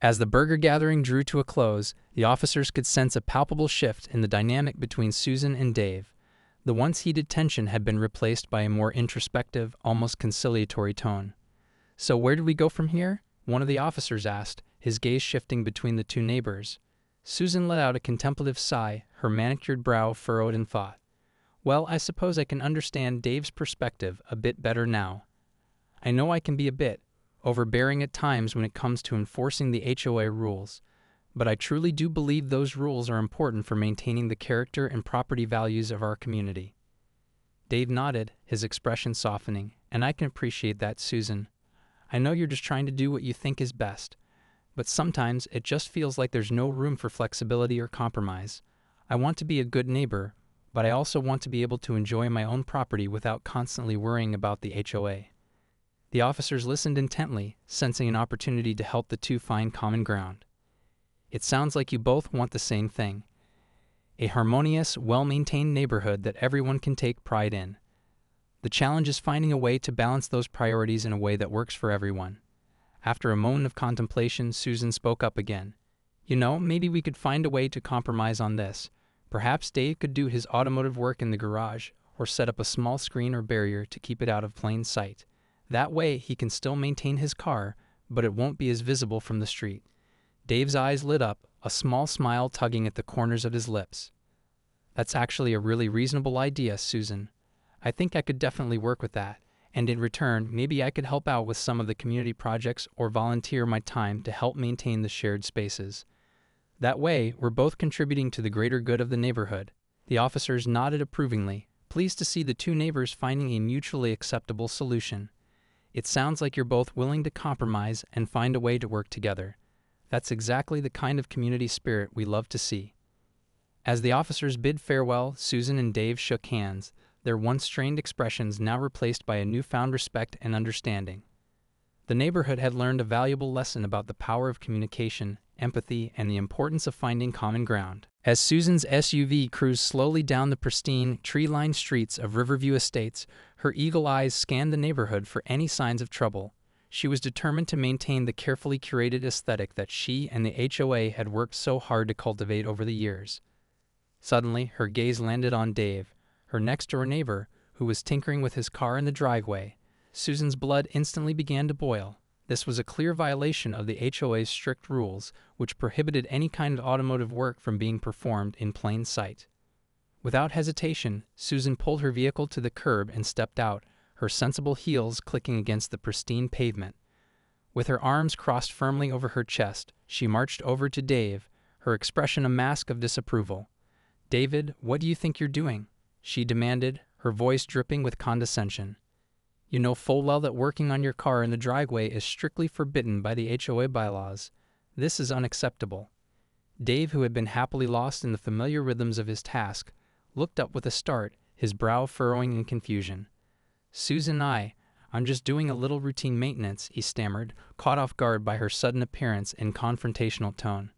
As the burger gathering drew to a close, the officers could sense a palpable shift in the dynamic between Susan and Dave. The once heated tension had been replaced by a more introspective, almost conciliatory tone. "So where do we go from here?" one of the officers asked, his gaze shifting between the two neighbors. Susan let out a contemplative sigh, her manicured brow furrowed in thought. "Well, I suppose I can understand Dave's perspective a bit better now. I know I can be a bit overbearing at times when it comes to enforcing the HOA rules, but I truly do believe those rules are important for maintaining the character and property values of our community." Dave nodded, his expression softening. "And I can appreciate that, Susan. I know you're just trying to do what you think is best, but sometimes it just feels like there's no room for flexibility or compromise. I want to be a good neighbor, but I also want to be able to enjoy my own property without constantly worrying about the HOA." The officers listened intently, sensing an opportunity to help the two find common ground. "It sounds like you both want the same thing. A harmonious, well-maintained neighborhood that everyone can take pride in. The challenge is finding a way to balance those priorities in a way that works for everyone." After a moment of contemplation, Susan spoke up again. "You know, maybe we could find a way to compromise on this. Perhaps Dave could do his automotive work in the garage, or set up a small screen or barrier to keep it out of plain sight. That way he can still maintain his car, but it won't be as visible from the street." Dave's eyes lit up, a small smile tugging at the corners of his lips. "That's actually a really reasonable idea, Susan. I think I could definitely work with that. And in return, maybe I could help out with some of the community projects or volunteer my time to help maintain the shared spaces. That way, we're both contributing to the greater good of the neighborhood." The officers nodded approvingly, pleased to see the two neighbors finding a mutually acceptable solution. "It sounds like you're both willing to compromise and find a way to work together. That's exactly the kind of community spirit we love to see." As the officers bid farewell, Susan and Dave shook hands, their once strained expressions now replaced by a newfound respect and understanding. The neighborhood had learned a valuable lesson about the power of communication, empathy, and the importance of finding common ground. As Susan's SUV cruised slowly down the pristine, tree-lined streets of Riverview Estates, her eagle eyes scanned the neighborhood for any signs of trouble. She was determined to maintain the carefully curated aesthetic that she and the HOA had worked so hard to cultivate over the years. Suddenly, her gaze landed on Dave, her next-door neighbor, who was tinkering with his car in the driveway. Susan's blood instantly began to boil. This was a clear violation of the HOA's strict rules, which prohibited any kind of automotive work from being performed in plain sight. Without hesitation, Susan pulled her vehicle to the curb and stepped out, her sensible heels clicking against the pristine pavement. With her arms crossed firmly over her chest, she marched over to Dave, her expression a mask of disapproval. "David, what do you think you're doing?" she demanded, her voice dripping with condescension. "You know full well that working on your car in the driveway is strictly forbidden by the HOA bylaws. This is unacceptable." Dave, who had been happily lost in the familiar rhythms of his task, looked up with a start, his brow furrowing in confusion. "Susan, I'm just doing a little routine maintenance," he stammered, caught off guard by her sudden appearance and confrontational tone.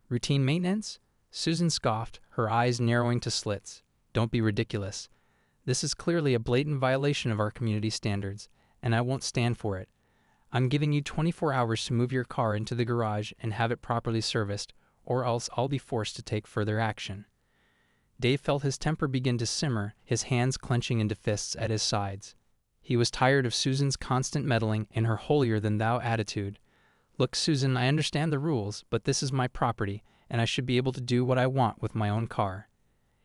"Routine maintenance?" Susan scoffed, her eyes narrowing to slits. "Don't be ridiculous. This is clearly a blatant violation of our community standards, and I won't stand for it. I'm giving you 24 hours to move your car into the garage and have it properly serviced, or else I'll be forced to take further action." Dave felt his temper begin to simmer, his hands clenching into fists at his sides. He was tired of Susan's constant meddling and her holier-than-thou attitude. "Look, Susan, I understand the rules, but this is my property, and I should be able to do what I want with my own car.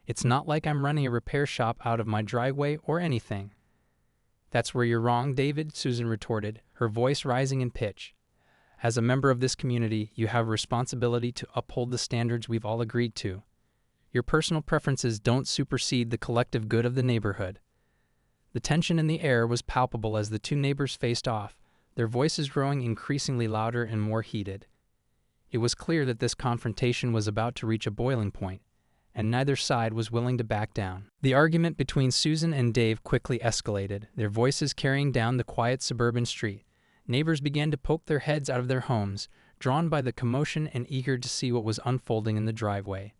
It's not like I'm running a repair shop out of my driveway or anything." "That's where you're wrong, David," Susan retorted, her voice rising in pitch. "As a member of this community, you have a responsibility to uphold the standards we've all agreed to. Your personal preferences don't supersede the collective good of the neighborhood." The tension in the air was palpable as the two neighbors faced off, their voices growing increasingly louder and more heated. It was clear that this confrontation was about to reach a boiling point, and neither side was willing to back down. The argument between Susan and Dave quickly escalated, their voices carrying down the quiet suburban street. Neighbors began to poke their heads out of their homes, drawn by the commotion and eager to see what was unfolding in the driveway.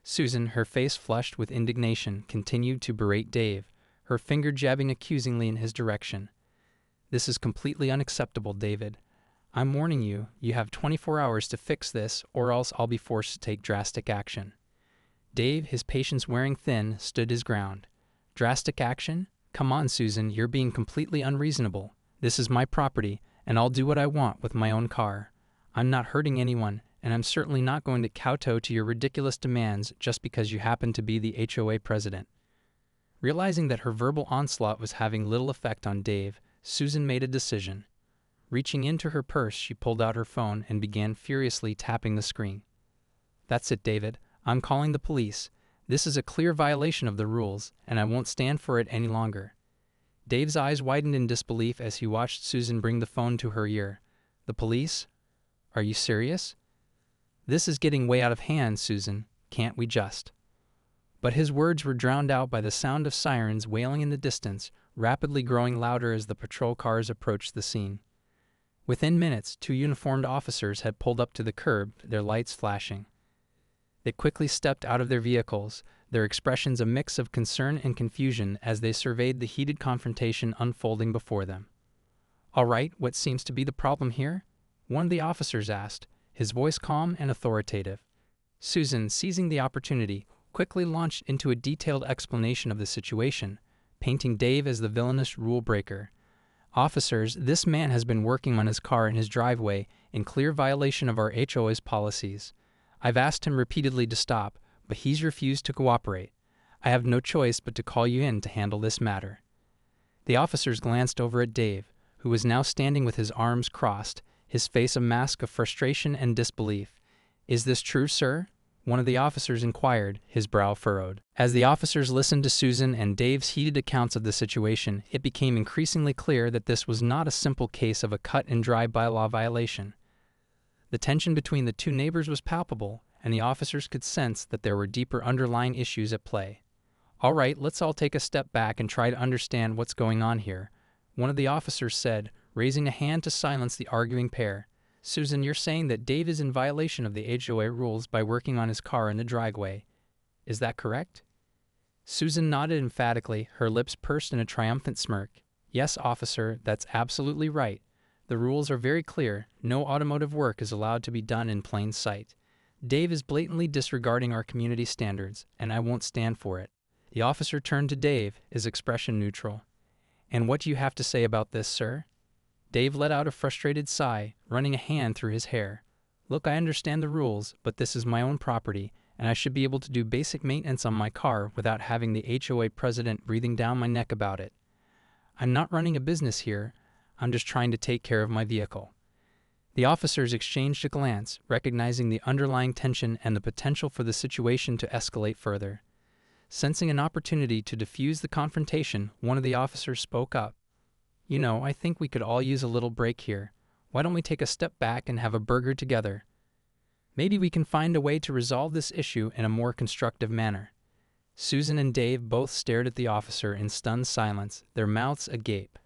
Susan, her face flushed with indignation, continued to berate Dave, her finger jabbing accusingly in his direction. "This is completely unacceptable, David. I'm warning you, you have 24 hours to fix this, or else I'll be forced to take drastic action. Dave, his patience wearing thin, stood his ground. Drastic action? Come on, Susan, you're being completely unreasonable. This is my property, and I'll do what I want with my own car. I'm not hurting anyone, and I'm certainly not going to kowtow to your ridiculous demands just because you happen to be the HOA president. Realizing that her verbal onslaught was having little effect on Dave, Susan made a decision. Reaching into her purse, she pulled out her phone and began furiously tapping the screen. That's it, David. I'm calling the police. This is a clear violation of the rules, and I won't stand for it any longer. Dave's eyes widened in disbelief as he watched Susan bring the phone to her ear. The police? Are you serious? This is getting way out of hand, Susan. Can't we just? But his words were drowned out by the sound of sirens wailing in the distance, rapidly growing louder as the patrol cars approached the scene. Within minutes, 2 uniformed officers had pulled up to the curb, their lights flashing. They quickly stepped out of their vehicles, their expressions a mix of concern and confusion as they surveyed the heated confrontation unfolding before them. "All right, what seems to be the problem here?" one of the officers asked, his voice calm and authoritative. Susan, seizing the opportunity, quickly launched into a detailed explanation of the situation, painting Dave as the villainous rule breaker. "Officers, this man has been working on his car in his driveway in clear violation of our HOA's policies. I've asked him repeatedly to stop, but he's refused to cooperate. I have no choice but to call you in to handle this matter." The officers glanced over at Dave, who was now standing with his arms crossed, his face a mask of frustration and disbelief. "Is this true, sir?" one of the officers inquired, his brow furrowed. As the officers listened to Susan and Dave's heated accounts of the situation, it became increasingly clear that this was not a simple case of a cut-and-dry bylaw violation. The tension between the two neighbors was palpable, and the officers could sense that there were deeper underlying issues at play. "All right, let's all take a step back and try to understand what's going on here," one of the officers said, raising a hand to silence the arguing pair. "Susan, you're saying that Dave is in violation of the HOA rules by working on his car in the driveway. Is that correct?" Susan nodded emphatically, her lips pursed in a triumphant smirk. "Yes, officer, that's absolutely right. The rules are very clear. No automotive work is allowed to be done in plain sight. Dave is blatantly disregarding our community standards, and I won't stand for it." The officer turned to Dave, his expression neutral. "And what do you have to say about this, sir?" Dave let out a frustrated sigh, running a hand through his hair. "Look, I understand the rules, but this is my own property, and I should be able to do basic maintenance on my car without having the HOA president breathing down my neck about it. I'm not running a business here. I'm just trying to take care of my vehicle." The officers exchanged a glance, recognizing the underlying tension and the potential for the situation to escalate further. Sensing an opportunity to diffuse the confrontation, one of the officers spoke up. "You know, I think we could all use a little break here. Why don't we take a step back and have a burger together? Maybe we can find a way to resolve this issue in a more constructive manner." Susan and Dave both stared at the officer in stunned silence, their mouths agape.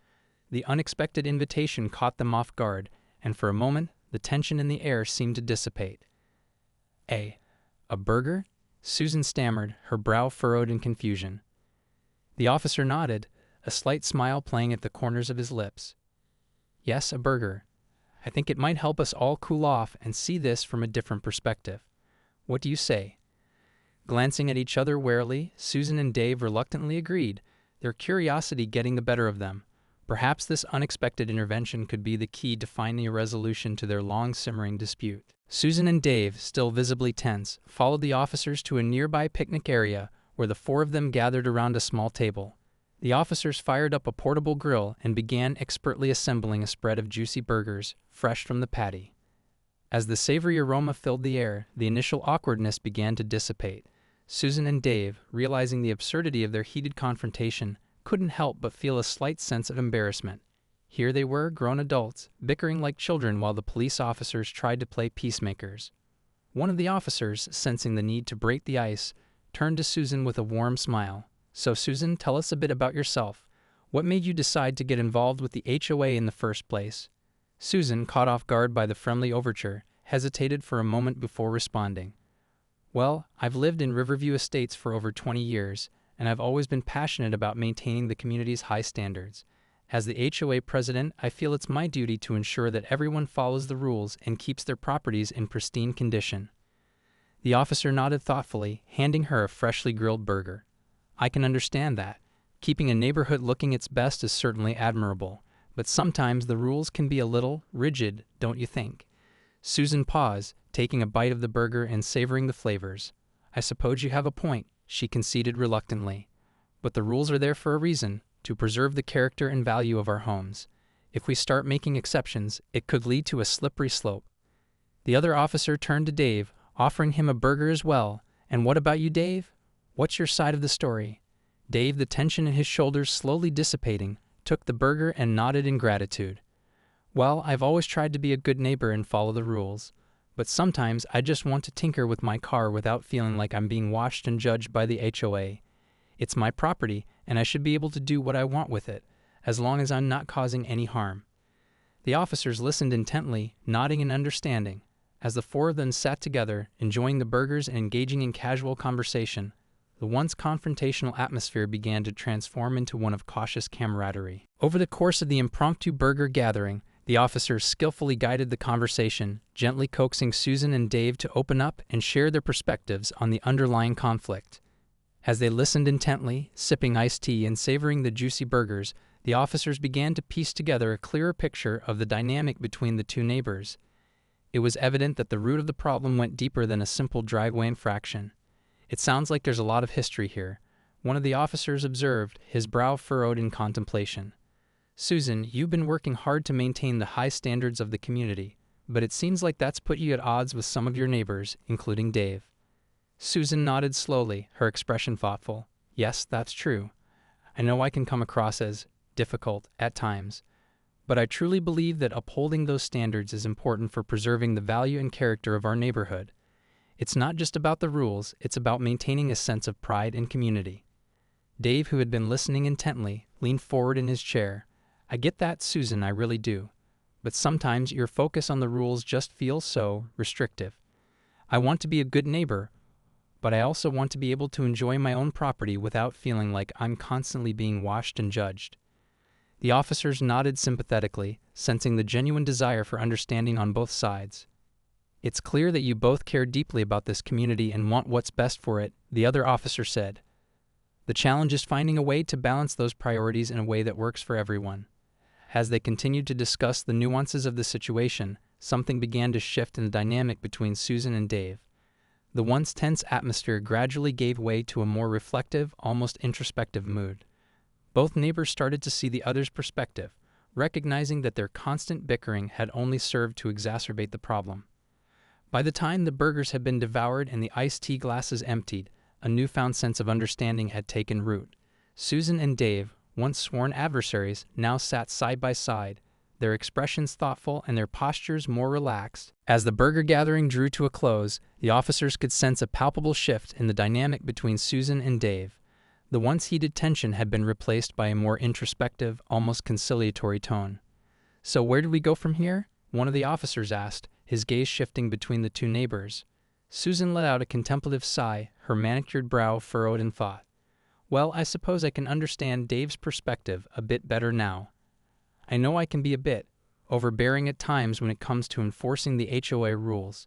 The unexpected invitation caught them off guard, and for a moment, the tension in the air seemed to dissipate. A burger?" Susan stammered, her brow furrowed in confusion. The officer nodded, a slight smile playing at the corners of his lips. "Yes, a burger. I think it might help us all cool off and see this from a different perspective. What do you say?" Glancing at each other warily, Susan and Dave reluctantly agreed, their curiosity getting the better of them. Perhaps this unexpected intervention could be the key to finding a resolution to their long-simmering dispute. Susan and Dave, still visibly tense, followed the officers to a nearby picnic area where the 4 of them gathered around a small table. The officers fired up a portable grill and began expertly assembling a spread of juicy burgers, fresh from the patty. As the savory aroma filled the air, the initial awkwardness began to dissipate. Susan and Dave, realizing the absurdity of their heated confrontation, couldn't help but feel a slight sense of embarrassment. Here they were, grown adults, bickering like children while the police officers tried to play peacemakers. One of the officers, sensing the need to break the ice, turned to Susan with a warm smile. "So, Susan, tell us a bit about yourself. What made you decide to get involved with the HOA in the first place?" Susan, caught off guard by the friendly overture, hesitated for a moment before responding. "Well, I've lived in Riverview Estates for over 20 years, and I've always been passionate about maintaining the community's high standards. As the HOA president, I feel it's my duty to ensure that everyone follows the rules and keeps their properties in pristine condition. The officer nodded thoughtfully, handing her a freshly grilled burger. I can understand that. Keeping a neighborhood looking its best is certainly admirable, but sometimes the rules can be a little rigid, don't you think? Susan paused, taking a bite of the burger and savoring the flavors. I suppose you have a point, she conceded reluctantly. But the rules are there for a reason, to preserve the character and value of our homes. If we start making exceptions, it could lead to a slippery slope. The other officer turned to Dave, offering him a burger as well. And what about you, Dave? What's your side of the story? Dave, the tension in his shoulders slowly dissipating, took the burger and nodded in gratitude. Well, I've always tried to be a good neighbor and follow the rules, but sometimes I just want to tinker with my car without feeling like I'm being watched and judged by the HOA. It's my property, and I should be able to do what I want with it, as long as I'm not causing any harm. The officers listened intently, nodding in understanding. As the four of them sat together, enjoying the burgers and engaging in casual conversation, the once confrontational atmosphere began to transform into one of cautious camaraderie. Over the course of the impromptu burger gathering, the officers skillfully guided the conversation, gently coaxing Susan and Dave to open up and share their perspectives on the underlying conflict. As they listened intently, sipping iced tea and savoring the juicy burgers, the officers began to piece together a clearer picture of the dynamic between the two neighbors. It was evident that the root of the problem went deeper than a simple driveway infraction. It sounds like there's a lot of history here, one of the officers observed, his brow furrowed in contemplation. Susan, you've been working hard to maintain the high standards of the community, but it seems like that's put you at odds with some of your neighbors, including Dave. Susan nodded slowly, her expression thoughtful. Yes, that's true. I know I can come across as difficult at times, but I truly believe that upholding those standards is important for preserving the value and character of our neighborhood. It's not just about the rules, it's about maintaining a sense of pride and community. Dave, who had been listening intently, leaned forward in his chair. I get that, Susan, I really do. But sometimes your focus on the rules just feels so restrictive. I want to be a good neighbor, but I also want to be able to enjoy my own property without feeling like I'm constantly being watched and judged. The officers nodded sympathetically, sensing the genuine desire for understanding on both sides. It's clear that you both care deeply about this community and want what's best for it, the other officer said. The challenge is finding a way to balance those priorities in a way that works for everyone. As they continued to discuss the nuances of the situation, something began to shift in the dynamic between Susan and Dave. The once tense atmosphere gradually gave way to a more reflective, almost introspective mood. Both neighbors started to see the other's perspective, recognizing that their constant bickering had only served to exacerbate the problem. By the time the burgers had been devoured and the iced tea glasses emptied, a newfound sense of understanding had taken root. Susan and Dave, once sworn adversaries, now sat side by side, their expressions thoughtful and their postures more relaxed. As the burger gathering drew to a close, the officers could sense a palpable shift in the dynamic between Susan and Dave. The once heated tension had been replaced by a more introspective, almost conciliatory tone. So where did we go from here? One of the officers asked, his gaze shifting between the two neighbors. Susan let out a contemplative sigh, her manicured brow furrowed in thought. Well, I suppose I can understand Dave's perspective a bit better now. I know I can be a bit overbearing at times when it comes to enforcing the HOA rules,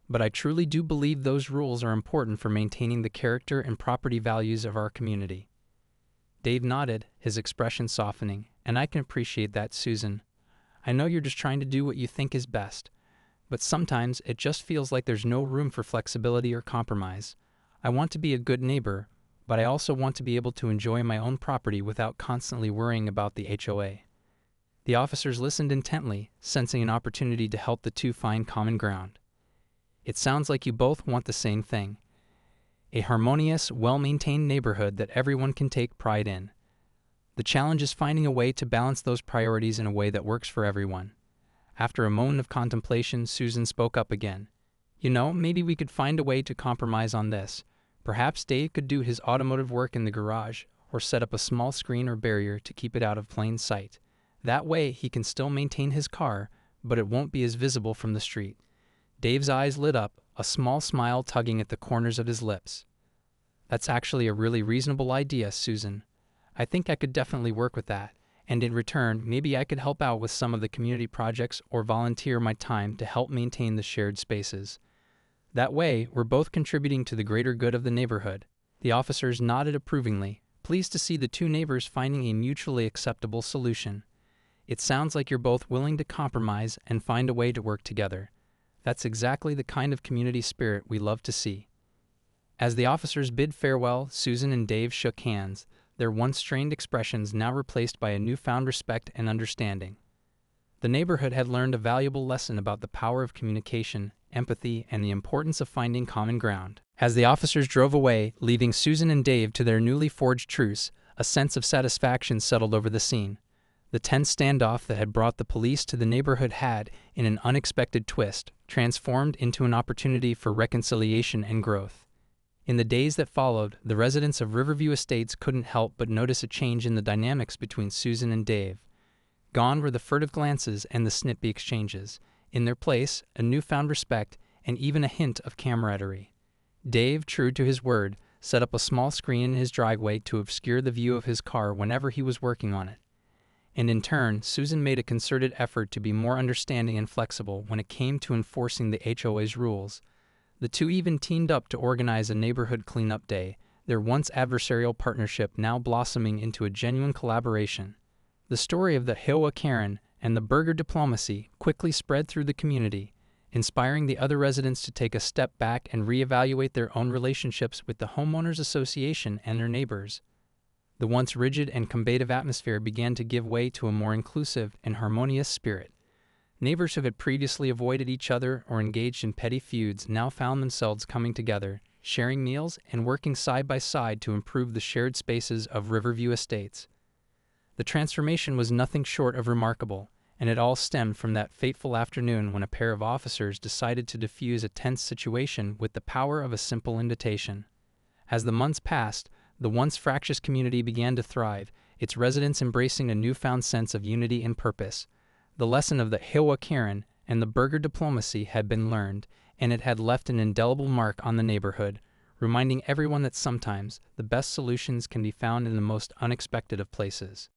but I truly do believe those rules are important for maintaining the character and property values of our community. Dave nodded, his expression softening, and I can appreciate that, Susan. I know you're just trying to do what you think is best, but sometimes it just feels like there's no room for flexibility or compromise. I want to be a good neighbor, but I also want to be able to enjoy my own property without constantly worrying about the HOA. The officers listened intently, sensing an opportunity to help the two find common ground. It sounds like you both want the same thing. A harmonious, well-maintained neighborhood that everyone can take pride in. The challenge is finding a way to balance those priorities in a way that works for everyone. After a moment of contemplation, Susan spoke up again. You know, maybe we could find a way to compromise on this. Perhaps Dave could do his automotive work in the garage, or set up a small screen or barrier to keep it out of plain sight. That way, he can still maintain his car, but it won't be as visible from the street. Dave's eyes lit up, a small smile tugging at the corners of his lips. That's actually a really reasonable idea, Susan. I think I could definitely work with that, and in return, maybe I could help out with some of the community projects or volunteer my time to help maintain the shared spaces. That way, we're both contributing to the greater good of the neighborhood." The officers nodded approvingly, pleased to see the two neighbors finding a mutually acceptable solution. "It sounds like you're both willing to compromise and find a way to work together. That's exactly the kind of community spirit we love to see." As the officers bid farewell, Susan and Dave shook hands, their once strained expressions now replaced by a newfound respect and understanding. The neighborhood had learned a valuable lesson about the power of communication, empathy, and the importance of finding common ground. As the officers drove away, leaving Susan and Dave to their newly forged truce, a sense of satisfaction settled over the scene. The tense standoff that had brought the police to the neighborhood had, in an unexpected twist, transformed into an opportunity for reconciliation and growth. In the days that followed, the residents of Riverview Estates couldn't help but notice a change in the dynamics between Susan and Dave. Gone were the furtive glances and the snippy exchanges. In their place, a newfound respect and even a hint of camaraderie. Dave, true to his word, set up a small screen in his driveway to obscure the view of his car whenever he was working on it. And in turn, Susan made a concerted effort to be more understanding and flexible when it came to enforcing the HOA's rules. The two even teamed up to organize a neighborhood cleanup day, their once adversarial partnership now blossoming into a genuine collaboration. The story of the HOA Karen and the burger diplomacy quickly spread through the community, inspiring the other residents to take a step back and reevaluate their own relationships with the Homeowners Association and their neighbors. The once rigid and combative atmosphere began to give way to a more inclusive and harmonious spirit. Neighbors who had previously avoided each other or engaged in petty feuds now found themselves coming together, sharing meals, and working side by side to improve the shared spaces of Riverview Estates. The transformation was nothing short of remarkable, and it all stemmed from that fateful afternoon when a pair of officers decided to defuse a tense situation with the power of a simple invitation. As the months passed, the once fractious community began to thrive, its residents embracing a newfound sense of unity and purpose. The lesson of the HOA Karen and the burger diplomacy had been learned, and it had left an indelible mark on the neighborhood, reminding everyone that sometimes the best solutions can be found in the most unexpected of places.